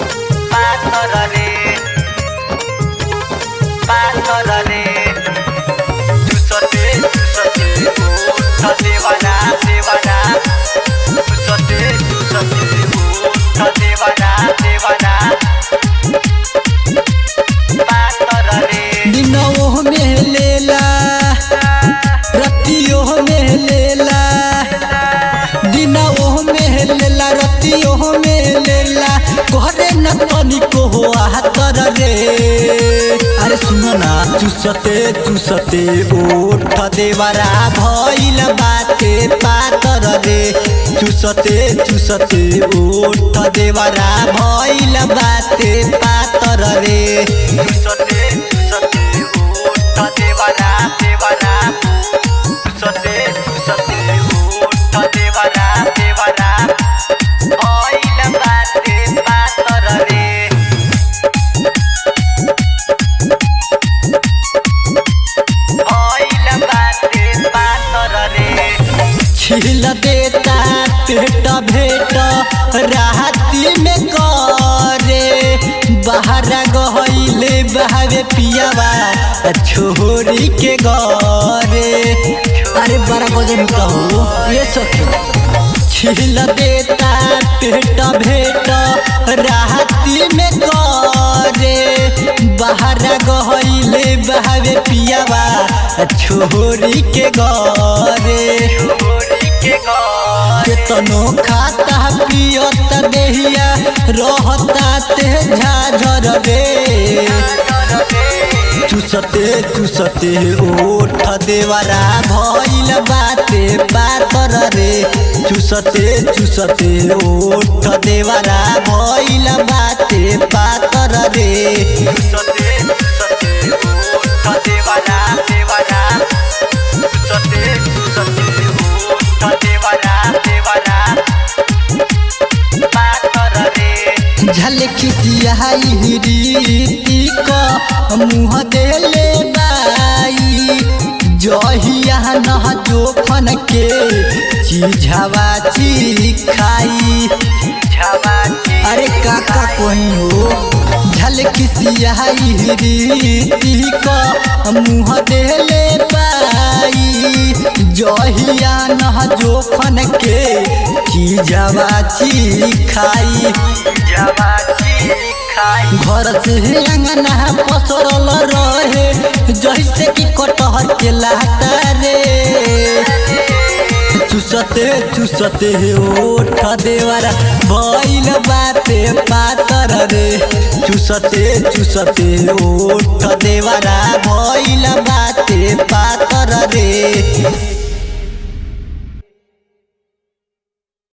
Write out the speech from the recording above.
पातरले पातरले चुसते चुसते उठ देवाना देवाना चुसते चुसते उठ देवाना देवाना पातरले दिनों में लेला रतियों में लेला दिनों में लेला रतियों में लेला घरे न तनिको हो हातर रे। अरे सुनो ना चुसते चुसते उठ देवरा भइल बाटे पातर रे चुसते चुसते उठ देवरा भइल बाटे पातर रे चुसते चुसते उठ देवाना देवाना चुसते चुसते उठ देवाना देवाना भइल बाटे पातरले भइल बाटे पातरले छिल देता पेट भेट राहती में करे बाहर गहले बहावे पियावा छोरी के घरे। अरे बड़ा गजब कहो ये सखी छिल देता पेट भेट राहती में करे बाहर गहले बहावे पियावा छोरी के घरे। केतनो खाता पियत देहिया रहता ते झाझर रे चुसते चुसते ओठ देवरा भइल बाटे पातर रे चुसते चुसते ओठ देवरा भइल बाटे पातर रे चुसते चुसते उठ देवाना देवाना चुसते चुसते उठ देवाना देवाना पातरले झलकिसियाई रीति का मुँह देले बाई जहिया न जोखन के चीझावा खाई। अरे काका कोई हो झलकिसियाई रीति का मुँह देले बाई जहिया न जोखन के चीझावा खाई। घर से अंगना पसरल रहे जैसे कि कटहर के लाता रे चुसते चुसते ओठ देवरा भइल बाटे पातर रे चुसते चुसते ओठ देवरा भइल बाटे पातर रे।